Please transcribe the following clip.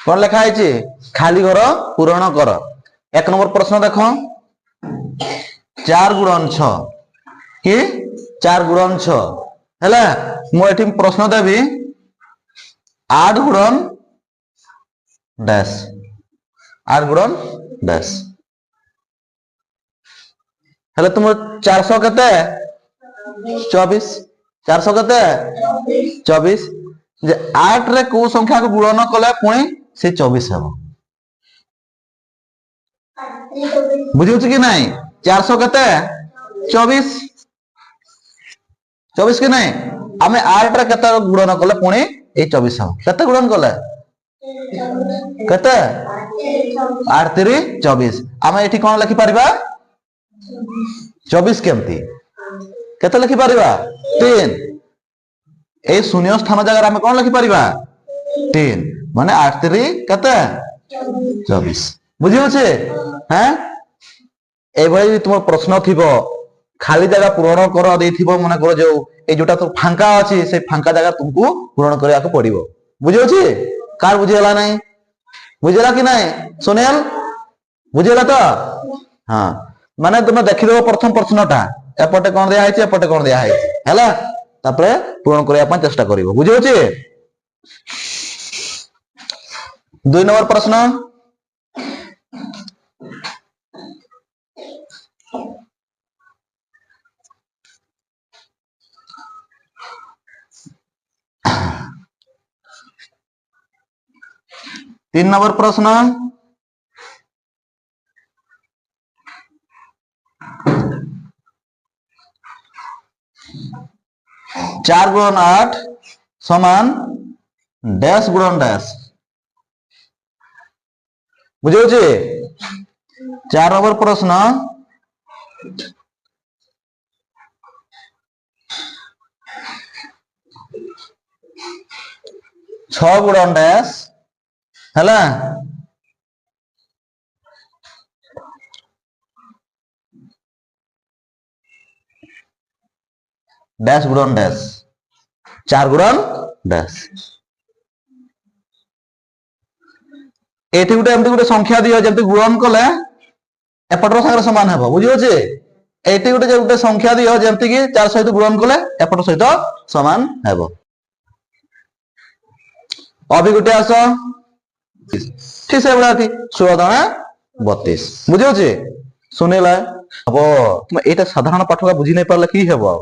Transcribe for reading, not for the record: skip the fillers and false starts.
कौन लिखा है खाली घर पूरण कर। एक नंबर प्रश्न देख 4 गुणन 6 कि 4 गुणन 6 है मुझे प्रश्न देवी 8 गुणन डैश 8 गुणन डैश हेले तुम 400 केते 24 400 केते 24 जे 8 रे को संख्या को गुणन कले पुणी से 24 हेबो बुझियो कि नहीं 400 केते 24 24 कि नहीं आमे 8 रे केते गुणन कले पुणी ए 24 हेबो केते गुणन कले केते 8 3 24 आमे एठी कोन लिखि परिबा 24 केमती केते लिखि परिबा 3 ए शून्य स्थान जगह आमे कोन लिखि परिबा 3 माने 8 3 केते 24 बुझियो छे हैं ए भाई तुम प्रश्न थिबो खाली जगह पूरण कर देथिबो माने कर जो ए जोटा तो फांका अछि से फांका जगह तुमको पूरण करिया को पड़िबो बुझियो छे कार बुझेला नहीं बुझेला कि नहीं सुनेल बुझेला तो हां माने तुम देखिदो प्रथम प्रश्नटा एपटे कोन दिया है एपटे कोन दिया है हैला तापरे पूर्ण करिया पन चेष्टा करिवो बुझियो छे 2 नंबर प्रश्न तीन नंबर प्रश्न 4 गुणन 8 समान डैश गुणन डैश बुझे 4 नंबर प्रश्न 6 गुणन डैश है डैश गुणन डैश 4 गुणन डैश एठी गुटे एमती गुटे संख्या दियो जेमती गुणन कले एपटर संगे समान हेबो बुझियो जे एठी गुटे संख्या दियो जेमती कि 4 सहित गुणन कले एपटर सहित समान हेबो अभी गुटे आसो ठीक से बड़ा थी 16 32 बुझियो जे सुनेला अब तुम एटा साधारण पाठ का बुझी नहीं पारले की हेबो